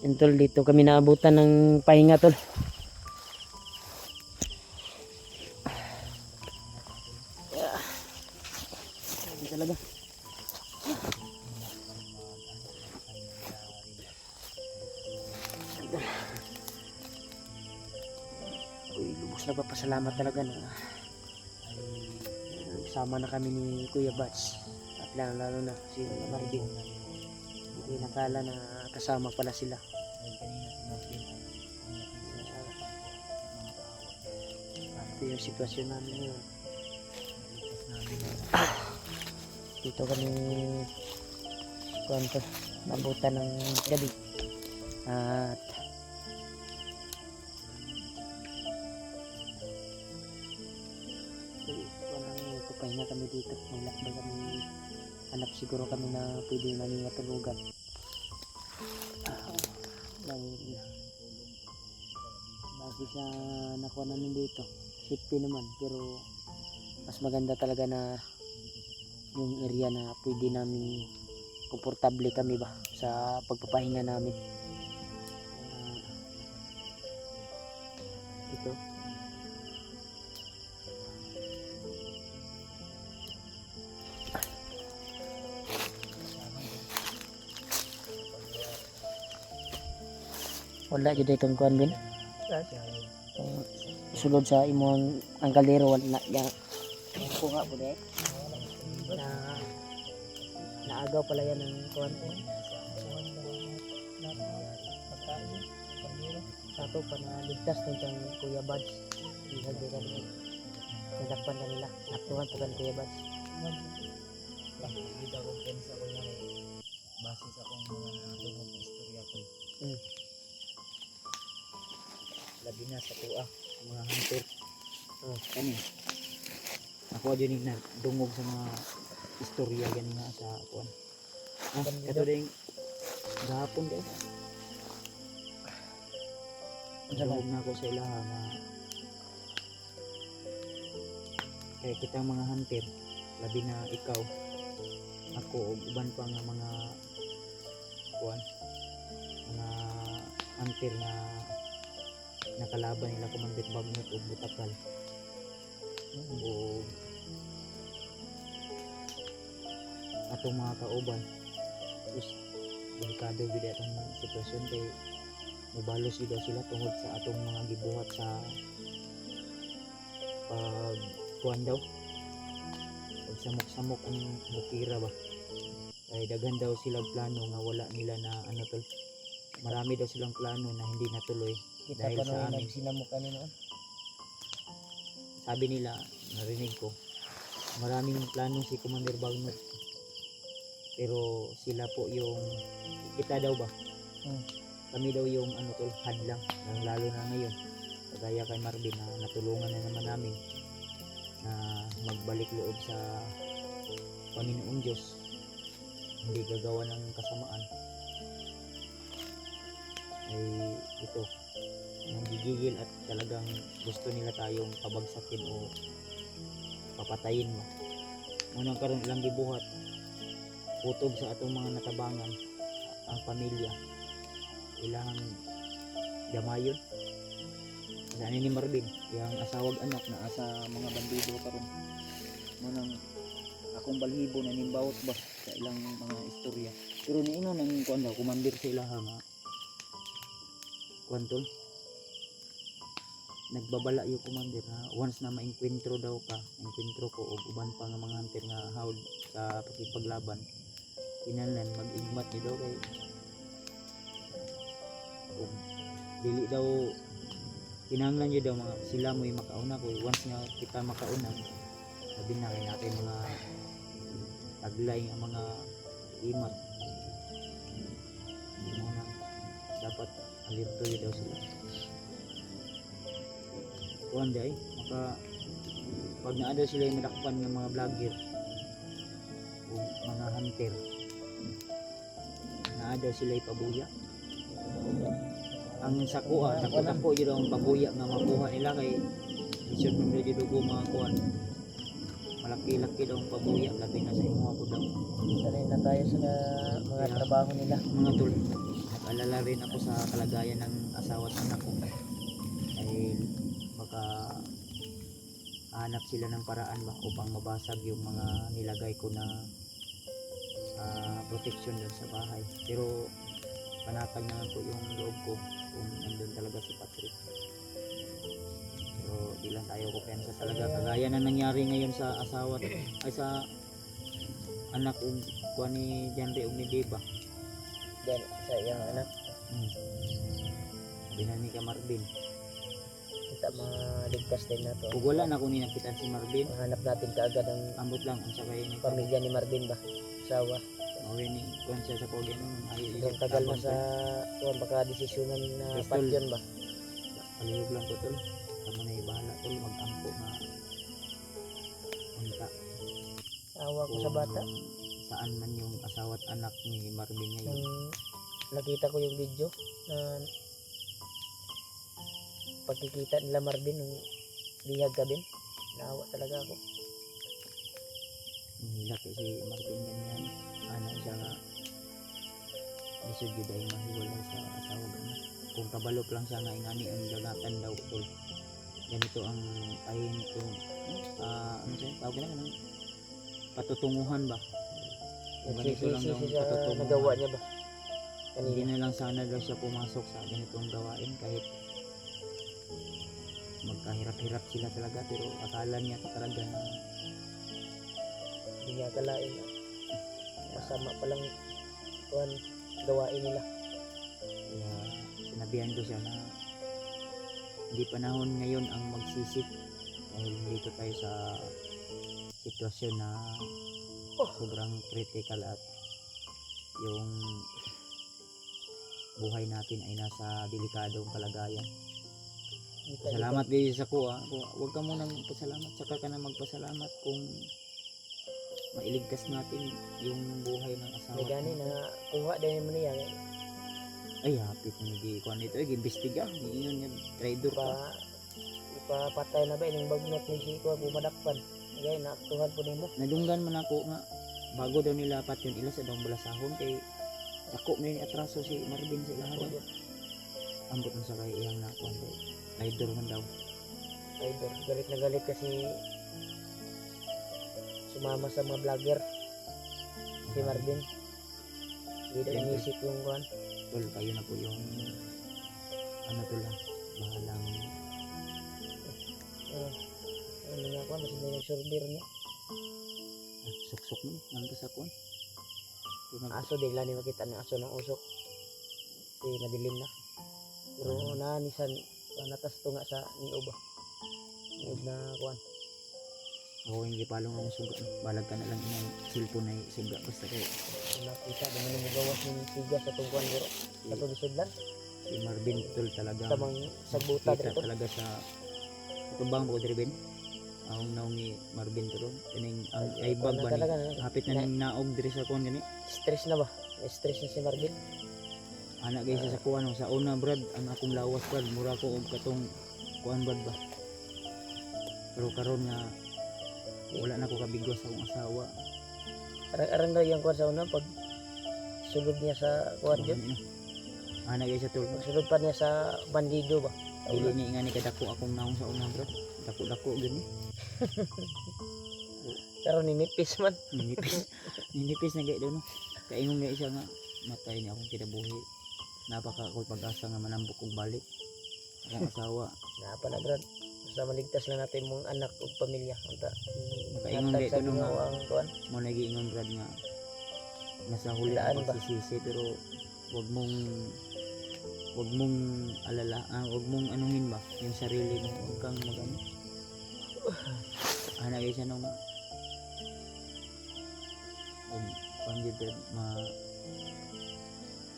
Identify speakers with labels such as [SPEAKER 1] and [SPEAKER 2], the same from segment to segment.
[SPEAKER 1] Yan tol, dito kami naabutan ng pahinga tol. Hindi talaga. Uy, lubos na papasalamat talaga na sama na kami ni Kuya Bats. At lalo na si Marvin. Hindi nakala na kasama pala sila. Ito yung sitwasyon namin ngayon. Dito kami kuwanto, nabutan ng gabi. At papahinga kami dito. Maglakbay kami, hanap siguro kami na pwede namin matulugan. Base sa nakuha namin dito, safety naman, pero mas maganda talaga na yung area na pwede namin komportable kami ba sa pagpapahinga namin. Ito wala jud itong kuan bin. Sulod sa imong ang kaldero wala ya. Kuha po de. Na naagaw pala yan ng kuan ko. Sato pa na ligtas nitong Kuya Bads. Ihagay kami. Nadakpan kanila. Naktuhan po kan Kuya Bads.
[SPEAKER 2] Nakikita ko pensa ko na base sa kung mga dumog na istorya ko. Labi na sa tuwa, mga hunter. Kani. Ako din na dungog sa mga istorya gani nga sa kuan. Kato ding gahapon guys. Dungog na ako sa ilaha na kaya kita mga hunter, labi na ikaw, ako ug uban pa nga mga kuan, mga hunter na nakalaban nila Commander Bagnot o Butakal o atong mga kauban. Tapos delikado gid atong sitwasyon kay mubalos gid sila tungod sa atong mga gibuhat sa pag kuan daw pag samok-samok ang bukira ba, kay daghan daw silang plano nga wala nila na ano tol, marami daw silang plano na hindi natuloy.
[SPEAKER 1] Kita
[SPEAKER 2] Dahil
[SPEAKER 1] pa
[SPEAKER 2] sa
[SPEAKER 1] nung
[SPEAKER 2] amin.
[SPEAKER 1] sinamok kami noon.
[SPEAKER 2] Sabi nila, narinig ko, maraming plano si Commander Bagnot, pero sila po yung kita daw ba, kami daw yung ano tol, hadlang, lalo na ngayon kagaya kay Marvin na natulungan na naman namin na magbalik loob sa Panginoong Diyos, hindi gagawa ng kasamaan. Ay ito, nanggigigil at talagang gusto nila tayong pabagsakin o papatayin mo. Unang karon ilang gibuhat, putob sa atong mga natabangan ang pamilya, ilang damayon. Saan ni Marvin, yung asawag anak na asa mga bandido karon. Munang akong balhibo na nimbawot ba sa ilang mga istorya. Pero niingon ang kuan daw, kumandir sa ilaha nga kuan tol, nagbabala yung commander na once na ma-encuentro daw ka, encuentro ko o uban pa nga mga hunter nga hawd sa pakipaglaban, kinahanglan mag-igmat niyo daw kay kung dili daw kinahanglan niyo daw mga sila mo yung makauna ko once nga kita makauna, sabi na kay natin mga taglay nga mga imat muna dapat alerto yun daw sila. Kuan day maka pag naa daw sila yung madakpan ng mga vlogger o mga hunter, naa daw sila ipabuya ang sakua, dako yun daw ang pabuya nga makuha nila kay isod mo daw dugo mga kuan, malaki-laki daw ang pabuya labi na sa imo ako daw.
[SPEAKER 1] Sanay na tayo sa mga trabaho nila.
[SPEAKER 2] Mga tol, nag-alala rin ako sa kalagayan ng asawa at anak ko dahil baka hanap sila ng paraan ba upang mabasag yung mga nilagay ko na protection doon sa bahay. Pero panatag naman po yung loob ko kung nandun talaga si Patrick. Pero di lang tayo kupensa talaga kagaya na nangyari ngayon sa asawa ay sa anak ko ni Janre ug ni Diba.
[SPEAKER 1] Yan, sa iyang anak.
[SPEAKER 2] Sabi na ni ka Marvin,
[SPEAKER 1] Kita maligtas din na to.
[SPEAKER 2] kung wala na kung ninakitan si Marvin,
[SPEAKER 1] Mahanap natin kaagad ang
[SPEAKER 2] ambot lang ang sakay ni
[SPEAKER 1] pamilya ni Marvin ba? Asawa.
[SPEAKER 2] mawin ni kung siya sa pogyan ay
[SPEAKER 1] Yung tagal na sa kuwan, baka desisyonan na
[SPEAKER 2] Pistol.
[SPEAKER 1] patyon ba?
[SPEAKER 2] palihog lang ko tol. Tama na bahala tol mag-ampo na unta
[SPEAKER 1] Awa ko sa bata.
[SPEAKER 2] saan man yung asawa at anak ni Marvin ngayon.
[SPEAKER 1] Nung nakita ko yung video na pagkikita nila Marvin nung bihag ka din, naawa talaga ako.
[SPEAKER 2] Nila si Marvin ganyan ano siya nga lisod yun dahil mahiwalay sa asawa ganyan. Kung kabalok lang siya nga ingani ang dagatan daw tol. Ganito ang tahimik kung ano siya tawag na ganun patutunguhan ba. Kung ganito lang daw ang
[SPEAKER 1] Nagsisisi sa
[SPEAKER 2] patutunguhan.
[SPEAKER 1] nagawa niya ba?
[SPEAKER 2] Hindi
[SPEAKER 1] Kanina.
[SPEAKER 2] na lang sana daw siya pumasok sa ganitong gawain kahit magkahirap-hirap sila talaga pero akala niya talaga na
[SPEAKER 1] Hindi niya akalain na masama palang kuwan, gawain nila.
[SPEAKER 2] kaya sinabihan ko siya na hindi panahon ngayon ang magsisi dahil dito tayo sa sitwasyon na sobrang critical at yung buhay natin ay nasa delikadong kalagayan. Salamat din sa kuha. Huwag ka muna magpasalamat. Saka ka na magpasalamat kung mailigtas natin yung buhay ng asawa.
[SPEAKER 1] May gani na kuha din mo niya.
[SPEAKER 2] Ay, hapit na nag-iikuan nito. Ay, gimbestiga. Iyon yung trader
[SPEAKER 1] Pa,
[SPEAKER 2] pa.
[SPEAKER 1] ipapatay na ba ining bagnot ni si kuha bumadakpan. Kaya naaktuhan po nimo.
[SPEAKER 2] Nadunggan man ako nga bago daw nilapat yun ila sa daw balasahon kay ako may atraso si Marvin sa ilahan. Ambot mo sa kay iyang nakuan daw. Trader man daw.
[SPEAKER 1] Idol, galit na galit kasi sumama sa mga vlogger si Marvin. Hindi daw
[SPEAKER 2] Siyempre.
[SPEAKER 1] inisip yung kuhan.
[SPEAKER 2] Tol, kayo na po yung ano to lang. Bahalang
[SPEAKER 1] Ano nga kuhan, mas hindi yung survey niya.
[SPEAKER 2] suksok mo. Nandito sa kuan.
[SPEAKER 1] Aso din lang ni makita ng aso ng usok. Si madilim na. Pero naanisan, natas to nga sa niob ba. Niob na kuhan.
[SPEAKER 2] Oo, hindi palong ang suga. Balag ka na lang yung cellphone na suga. Basta kayo.
[SPEAKER 1] Nakita, di man mo gawas ng siga sa tungkuan biro. Sa tulisod lang.
[SPEAKER 2] Si Marvin tol talaga.
[SPEAKER 1] Sa mga sagbuta
[SPEAKER 2] Kita
[SPEAKER 1] dito.
[SPEAKER 2] talaga sa ito bang po Dribin? Ang naong ni Marvin to ron. Kaning ang ay bag ba
[SPEAKER 1] talaga
[SPEAKER 2] ni? Hapit na ning naog diri sa kuan gani.
[SPEAKER 1] Stress na ba? Stress na si Marvin.
[SPEAKER 2] Ana guys sa kuan sa una brad ang akong lawas brad mura ko og katong kuan brad ba. Pero karon nga wala na ko kabigos sa akong asawa.
[SPEAKER 1] Arang daw yung kuhan sa una pag sulod niya sa kuhan dyan.
[SPEAKER 2] Ana guys sa tol.
[SPEAKER 1] Sulod pa niya sa bandido ba?
[SPEAKER 2] Dili ni ingani kadako akong naong sa una brad. Dako-dako gani.
[SPEAKER 1] Karon ni nipis man.
[SPEAKER 2] Ninipis na gaya no. Kaingon nga siya nga matay niya akong kinabuhi. Napaka ako pag-asa nga manambok og balik. Akong asawa.
[SPEAKER 1] Napa na brad. Basta maligtas lang natin mong anak o pamilya. Anta.
[SPEAKER 2] Makaingon
[SPEAKER 1] Hatag
[SPEAKER 2] dito
[SPEAKER 1] sa
[SPEAKER 2] nung
[SPEAKER 1] Ginoo ang kuhan.
[SPEAKER 2] mo nagiingon brad nga nasa huli
[SPEAKER 1] Daan
[SPEAKER 2] ang
[SPEAKER 1] ba?
[SPEAKER 2] pagsisisi pero wag mong alala, wag mong anuhin ba yung sarili mo, wag kang magano. Ana guys ano nga. Panggid brad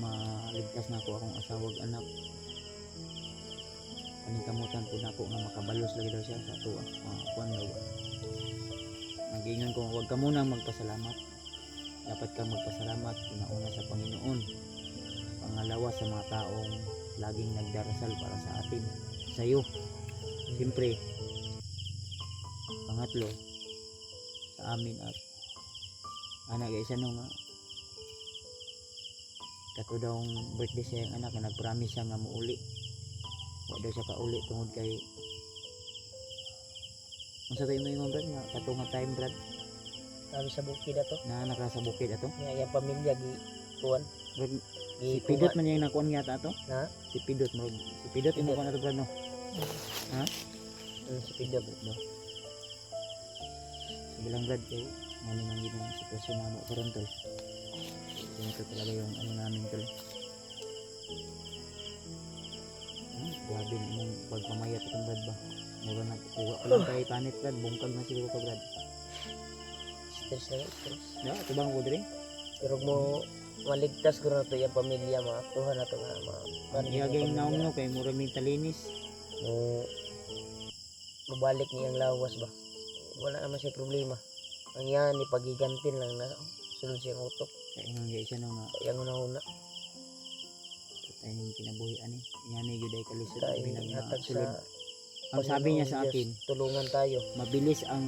[SPEAKER 2] maligtas na ako akong asawa ug anak. Paningkamutan po na ako nga makabalos lagi daw siya sa tuwa. Kuan daw ba. Nagingon ko huwag ka munang magpasalamat. Dapat kang magpasalamat una-una sa Panginoon. Pangalawa sa mga taong laging nagdarasal para sa atin. Sa iyo. Siyempre. Pangatlo sa amin at ana guys ano nga kato daw ang birthday sa iyang anak nga nagpromise siya nga muuli. Wa daw siya kauli tungod kay unsa tayo mo brad nga kato nga time brad
[SPEAKER 1] Sabi sa bukid ato.
[SPEAKER 2] na naka sa bukid ato.
[SPEAKER 1] Nga yung pamilya gi kuan.
[SPEAKER 2] Brad,
[SPEAKER 1] Gi
[SPEAKER 2] si Pidot man yung nakuan yata ato.
[SPEAKER 1] Ha?
[SPEAKER 2] Si Pidot mo si Pidot yung
[SPEAKER 1] Pidot.
[SPEAKER 2] nakuan ato brad no.
[SPEAKER 1] Si Pidot.
[SPEAKER 2] No. Sige lang brad kay ano man yun ang sitwasyon na mo karon tol. Ito talaga yung ano namin tol. Grabe mong pagpamayat itong brad ba. Mura na kuha pa lang kay panit brad. Bungkag na siguro ka brad.
[SPEAKER 1] Stress na stress.
[SPEAKER 2] Yeah, ito bang ko diri?
[SPEAKER 1] Pero mo maligtas ko na to yung pamilya maaktuhan na to nga
[SPEAKER 2] Ang iyagay naong no kay mura may talinis.
[SPEAKER 1] mo mabalik niyang lawas ba. Wala naman siya problema. Ang yan ipagigantin lang na sulod siyang utok.
[SPEAKER 2] Kaya ingon siya no nga.
[SPEAKER 1] Kaya una-una.
[SPEAKER 2] Tayo yung kinabuhian eh. Yan ay yun ay kalisod.
[SPEAKER 1] Kaya hatag sa
[SPEAKER 2] Ang sabi niya sa
[SPEAKER 1] Panginoon
[SPEAKER 2] akin,
[SPEAKER 1] Diyos, tulungan tayo.
[SPEAKER 2] mabilis ang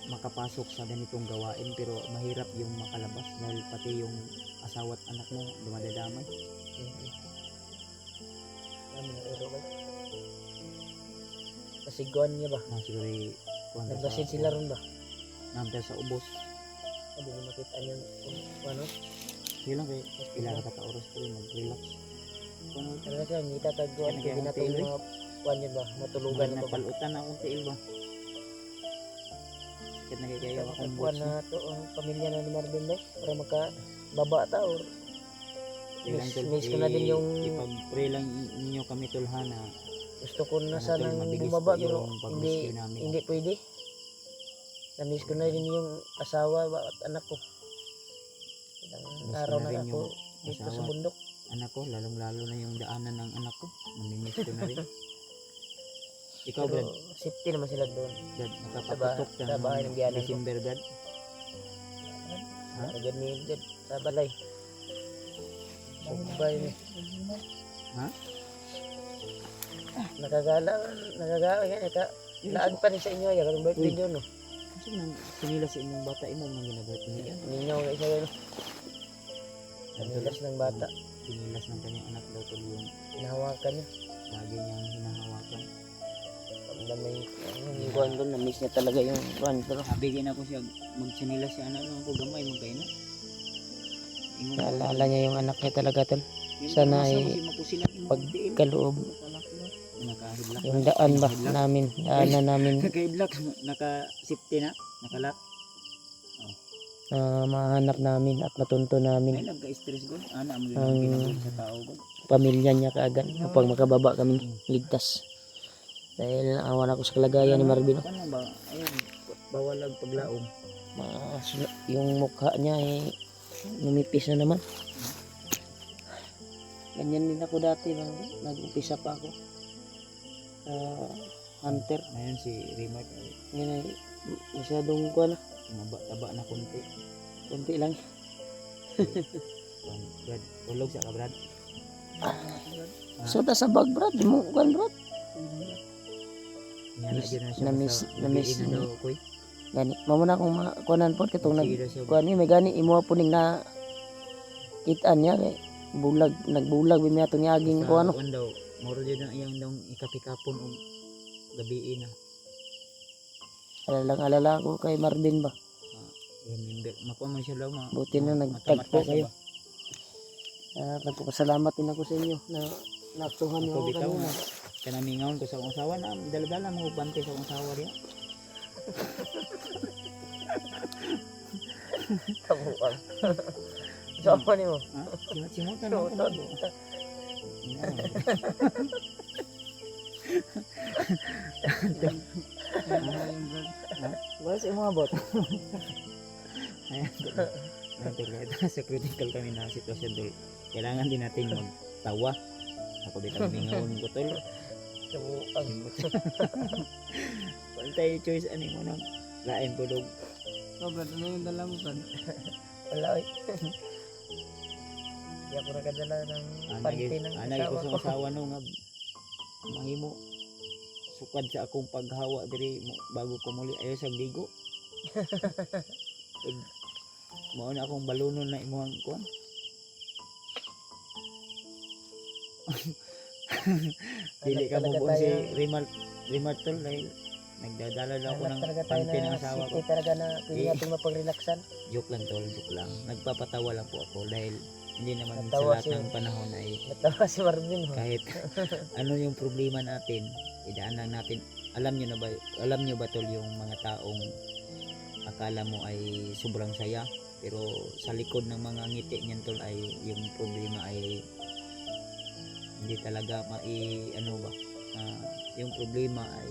[SPEAKER 2] makapasok sa ganitong gawain pero mahirap yung makalabas dahil pati yung asawa at anak mo dumadadamay.
[SPEAKER 1] Ano na ero ba? Kasiguan niya ba?
[SPEAKER 2] Na siguro
[SPEAKER 1] Nagbasid sila ron ba?
[SPEAKER 2] Namdal sa ubos.
[SPEAKER 1] Hindi mo makita niya ano?
[SPEAKER 2] Yun lang kay ilang ka oras ko rin mag-relax. Kung
[SPEAKER 1] Talaga siya, hindi tatagpuan
[SPEAKER 2] Kaya
[SPEAKER 1] ko
[SPEAKER 2] nagayang
[SPEAKER 1] ginatong
[SPEAKER 2] tilo,
[SPEAKER 1] mga kuan niya ba? Matulugan na ba?
[SPEAKER 2] napalutan na akong tiil ba? Kahit nagkakayaw akong
[SPEAKER 1] Matagpuan
[SPEAKER 2] boots
[SPEAKER 1] na
[SPEAKER 2] na.
[SPEAKER 1] to ang pamilya na ni Marvin ba? Para makababa ta or
[SPEAKER 2] Kailan tol,
[SPEAKER 1] miss ko na din yung
[SPEAKER 2] ipag-pray lang ninyo kami tulhan na
[SPEAKER 1] gusto ko na
[SPEAKER 2] Ano,
[SPEAKER 1] sanang
[SPEAKER 2] tol, mabilis
[SPEAKER 1] bumaba
[SPEAKER 2] po
[SPEAKER 1] pero
[SPEAKER 2] yung
[SPEAKER 1] hindi
[SPEAKER 2] pag-rescue namin.
[SPEAKER 1] hindi pwede. Na-miss ko na din yung asawa ba at anak ko. Ilang
[SPEAKER 2] Miss
[SPEAKER 1] araw
[SPEAKER 2] ko na
[SPEAKER 1] na
[SPEAKER 2] rin
[SPEAKER 1] ako
[SPEAKER 2] yung
[SPEAKER 1] dito sa
[SPEAKER 2] asawa.
[SPEAKER 1] bundok.
[SPEAKER 2] anak ko, lalong lalo na yung daanan ng anak ko. Mamimiss ko na rin. Ikaw
[SPEAKER 1] Pero
[SPEAKER 2] Brad,
[SPEAKER 1] safety naman sila doon.
[SPEAKER 2] Brad, nakapaputok ka
[SPEAKER 1] sa bahay ng biyanan ko.
[SPEAKER 2] December Brad. Ha?
[SPEAKER 1] Agad ni dyan sa balay. Sumbay ni.
[SPEAKER 2] Ha?
[SPEAKER 1] Nakagala yan. Laag pa rin sa inyo. Yung birthday
[SPEAKER 2] Uy.
[SPEAKER 1] nyo, no?
[SPEAKER 2] Kasi nang sinila sa inyong bata imo nang ginagawa niya.
[SPEAKER 1] Ninyo nga isa yun. Panilas ng bata.
[SPEAKER 2] Sinilas ng kanyang anak daw tuloy yung
[SPEAKER 1] Hinahawakan niya.
[SPEAKER 2] lagi niyang hinahawakan.
[SPEAKER 1] Damay. Yung kuhan doon. Na-miss niya talaga yung kuhan. Pero
[SPEAKER 2] Habigin ako siya magsinilas siya anak nung ako gamay mong kaina. Ingon ako,
[SPEAKER 1] naalala niya yung anak niya talaga, tol.
[SPEAKER 2] yung
[SPEAKER 1] sana
[SPEAKER 2] pag-asa
[SPEAKER 1] ay
[SPEAKER 2] ko si mapusilan mo
[SPEAKER 1] pag
[SPEAKER 2] diin.
[SPEAKER 1] kaloob.
[SPEAKER 2] Nakahidlak.
[SPEAKER 1] Yung daan ba namin. Daanan namin.
[SPEAKER 2] Nakahidlak, naka-safety na, nakalak.
[SPEAKER 1] Mahanap namin at matunto
[SPEAKER 2] Ay
[SPEAKER 1] namin
[SPEAKER 2] nagka-stress ko. Ana mo
[SPEAKER 1] Ang-
[SPEAKER 2] yung ginagawa sa tao ko.
[SPEAKER 1] pamilya niya kaagad kapag makababa kami ligtas. Dahil naawan ako sa kalagayan ni Marvin.
[SPEAKER 2] Ano ba? Ayun, bawal ang paglaom.
[SPEAKER 1] Yung mukha niya ay numipis na naman. Ganyan din ako dati nang nag-umpisa pa ako. Hunter.
[SPEAKER 2] Ngayon si Remote ay
[SPEAKER 1] Ngayon ay masyadong ko na.
[SPEAKER 2] taba na kunti.
[SPEAKER 1] Kunti lang.
[SPEAKER 2] Brad, ulog sa ka Brad.
[SPEAKER 1] So ta sa bag brad. Mo kuan brad.
[SPEAKER 2] Yan na dyan na siya.
[SPEAKER 1] Na-miss
[SPEAKER 2] na
[SPEAKER 1] ni-
[SPEAKER 2] daw koy.
[SPEAKER 1] Gani. Mamo na akong kuanan po katong nag
[SPEAKER 2] Sige daw siya.
[SPEAKER 1] kuan ni may gani imo po ning na kitaan niya kay bulag nagbulag bi miya ni aging
[SPEAKER 2] Basta
[SPEAKER 1] ko ano.
[SPEAKER 2] kuwan daw, moro dyan ang iyang daw ikapikapon o gabiin na.
[SPEAKER 1] Alala ko kay Marvin ba.
[SPEAKER 2] Remember, makuha mo siya daw
[SPEAKER 1] Buti na nagtagpo kayo. Nagpapasalamat din ako sa inyo na naaktuhan niyo
[SPEAKER 2] Ako
[SPEAKER 1] ako
[SPEAKER 2] bitaw
[SPEAKER 1] kanina.
[SPEAKER 2] na. Kanamingaon ko sa akong asawa na dala-dala mo bante sa akong asawa diya.
[SPEAKER 1] Kabuang. So ano ni mo?
[SPEAKER 2] Ha? Simot-simotan
[SPEAKER 1] So,
[SPEAKER 2] ako.
[SPEAKER 1] Wala sa mga bot.
[SPEAKER 2] Ayan, tol, kahit sa critical kami na sitwasyon tol, kailangan din natin magtawa. Ako bitang mingaon ko tol.
[SPEAKER 1] Kabuang.
[SPEAKER 2] Wala tayo choice ani mo nang lain po dog.
[SPEAKER 1] Oh, brad, ano yung dala mo, brad? Wala, oy. Hindi ako nakadala ng panty ng
[SPEAKER 2] Anay ko
[SPEAKER 1] asawa
[SPEAKER 2] sa
[SPEAKER 1] ko.
[SPEAKER 2] asawa no nga mahimo sukad sa akong paghawa diri bago ko muli ayo sa ligo. Mao na akong balunon na imuhang kuan. Dili ka
[SPEAKER 1] talaga
[SPEAKER 2] move on si
[SPEAKER 1] tayo-
[SPEAKER 2] Rimar tol dahil nagdadala daw ako
[SPEAKER 1] Hanap
[SPEAKER 2] ng
[SPEAKER 1] talaga tayo
[SPEAKER 2] pante ng
[SPEAKER 1] na
[SPEAKER 2] asawa ko.
[SPEAKER 1] city talaga na pwede
[SPEAKER 2] Eh.
[SPEAKER 1] natin mapag-relaxan.
[SPEAKER 2] Joke lang tol, joke lang. Nagpapatawa lang po ako dahil hindi naman sa
[SPEAKER 1] Natawa
[SPEAKER 2] lahat
[SPEAKER 1] si-
[SPEAKER 2] ng panahon ay
[SPEAKER 1] Natawa si Marvin. Ho.
[SPEAKER 2] kahit ano yung problema natin, idaan lang natin. Alam nyo ba tol yung mga taong akala mo ay sobrang saya pero sa likod ng mga ngiti niyan tol ay yung problema ay hindi talaga ano ba yung problema ay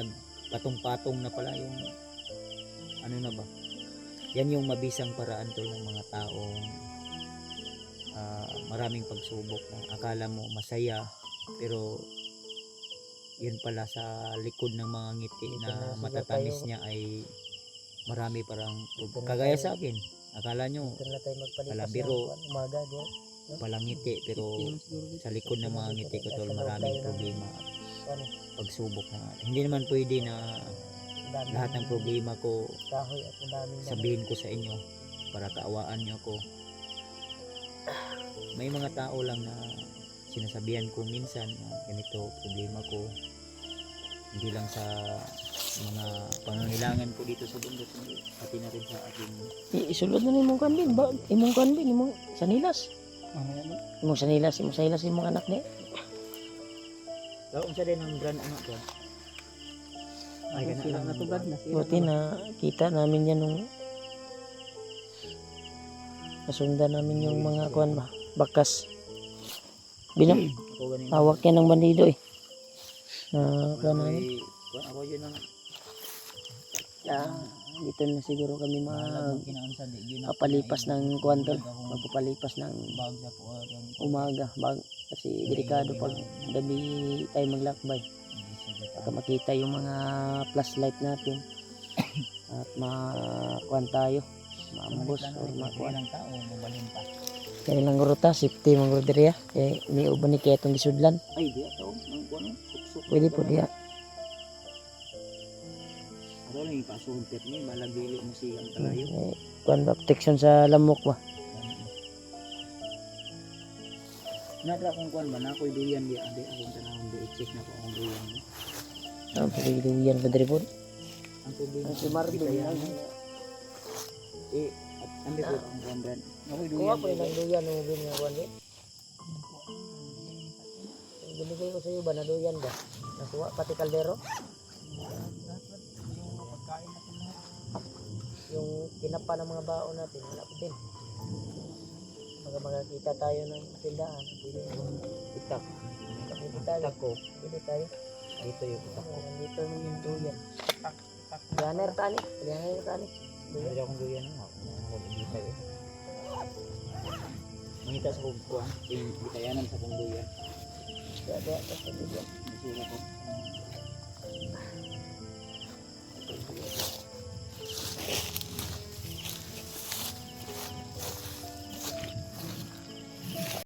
[SPEAKER 2] nagpatong-patong na pala yung ano na ba, yan yung mabisang paraan tol ng mga taong maraming pagsubok na akala mo masaya pero yun pala sa likod ng mga ngiti
[SPEAKER 1] Dito
[SPEAKER 2] na
[SPEAKER 1] na siguro
[SPEAKER 2] matatamis
[SPEAKER 1] tayo.
[SPEAKER 2] niya ay marami parang
[SPEAKER 1] Dito na
[SPEAKER 2] kagaya
[SPEAKER 1] tayo.
[SPEAKER 2] sa akin akala nyo
[SPEAKER 1] Dito na tayo magpalipas
[SPEAKER 2] Palabiro.
[SPEAKER 1] ng umaga. Di?
[SPEAKER 2] palang ngiti pero sa likod ng mga ngiti ko tol maraming problema at
[SPEAKER 1] Ano,
[SPEAKER 2] pagsubok na hindi naman pwede na
[SPEAKER 1] ang daming
[SPEAKER 2] lahat ng problema ko
[SPEAKER 1] kahoy at ang daming
[SPEAKER 2] sabihin ko sa inyo para kaawaan nyo ako. May mga tao lang na sinasabihan ko minsan na ganito problema ko hindi lang sa mga pangangailangan ko dito sa bundok kundi pati na rin sa aking
[SPEAKER 1] isulod na nimong kanbin ba imong kanbin imong sanilas imong sanilas imong anak ni
[SPEAKER 2] laong sa din ang brand anak ko ay ganun lang
[SPEAKER 3] natugad na
[SPEAKER 1] buti na kita namin yan nung nasundan namin yung mga kuan ba bakas binang
[SPEAKER 2] ako ganun
[SPEAKER 1] hawak yan ng bandido eh na kuan
[SPEAKER 2] ako,
[SPEAKER 1] namin
[SPEAKER 2] ako yun ang
[SPEAKER 1] dito na siguro kami
[SPEAKER 2] mahalag kinaunsa di yun ang
[SPEAKER 1] papalipas ng kuan tol
[SPEAKER 2] akong
[SPEAKER 1] magpapalipas ng
[SPEAKER 2] bag sa puwar yung
[SPEAKER 1] umaga kasi delikado pag gabi tayo maglakbay baka makita yung mga flashlight natin at makuan tayo maambos o makuan
[SPEAKER 2] ng tao mabalhin pa
[SPEAKER 1] kaya lang ruta safety mga roderiya kaya iniuban ni kaya itong gisudlan
[SPEAKER 2] ay di ato ang kuno suksok
[SPEAKER 1] pwede po diya
[SPEAKER 2] ano lang ipasumpit ni balag dili mo siyang kalayo
[SPEAKER 1] kuan ba protection sa lamok ba
[SPEAKER 2] nada kung kuan ba na ako'y duyan di ade akong tanawon di check na ko ang duyan ni
[SPEAKER 1] ang pagigiliyan ba diri po
[SPEAKER 2] ang problema
[SPEAKER 1] si Marvin
[SPEAKER 2] kaya
[SPEAKER 1] lang
[SPEAKER 2] at andi po ang kuan brand ako'y
[SPEAKER 1] kuha
[SPEAKER 2] duyan
[SPEAKER 1] po yung duyan mo bin nga kuan di binigay ko sa iyo ba na duyan ba nakuha pati kaldero yung kinapa ng mga baon natin wala pa din magkita tayo ng tindahan itak bili tayo
[SPEAKER 2] ako
[SPEAKER 1] bili tayo
[SPEAKER 2] dito yung utak ko
[SPEAKER 1] nandito yung duyan Lianer tani
[SPEAKER 2] hindi akong duyan nga ako hindi tayo mangita sa kong kuan bitayanan sa kong duyan
[SPEAKER 1] ada duyan
[SPEAKER 2] nasura ko